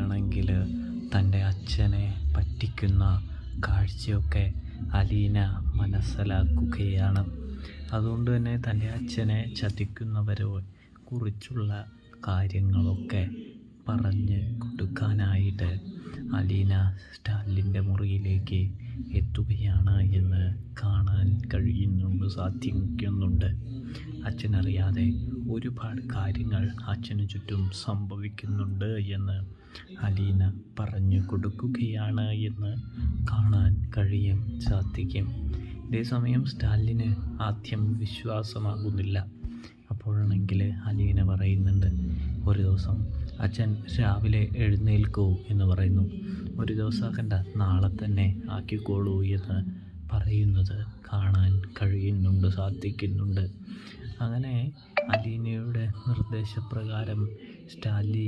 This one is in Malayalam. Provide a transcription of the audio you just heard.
അപ്പോഴാണെങ്കിൽ തൻ്റെ അച്ഛനെ പറ്റിക്കുന്ന കാഴ്ചയൊക്കെ അലീന മനസ്സിലാക്കുകയാണ്. അതുകൊണ്ട് തന്നെ തൻ്റെ അച്ഛനെ ചതിക്കുന്നവരെ കുറിച്ചുള്ള കാര്യങ്ങളൊക്കെ പറഞ്ഞ് കൊടുക്കാനായിട്ട് അലീന സ്റ്റാലിൻ്റെ മുറിയിലേക്ക് എത്തുകയാണ് എന്ന് കാണാൻ സാധിക്കുന്നുണ്ട്. അച്ഛനറിയാതെ ഒരുപാട് കാര്യങ്ങൾ അച്ഛന് ചുറ്റും സംഭവിക്കുന്നുണ്ട് എന്ന് അലീന പറഞ്ഞു കൊടുക്കുകയാണ് എന്ന് കാണാൻ സാധിക്കും. ഇതേസമയം സ്റ്റാലിന് ആദ്യം വിശ്വാസമാകുന്നില്ല. അപ്പോഴാണെങ്കിൽ അലീന പറയുന്നുണ്ട്, ഒരു ദിവസം അച്ഛൻ രാവിലെ എഴുന്നേൽക്കൂ എന്ന് പറയുന്നു. ഒരു ദിവസമാക്കണ്ട, നാളെ തന്നെ ആക്കിക്കോളൂ എന്ന് പറയുന്നത് കാണാൻ സാധിക്കുന്നുണ്ട്. അങ്ങനെ അലീനയുടെ നിർദ്ദേശപ്രകാരം സ്റ്റാലി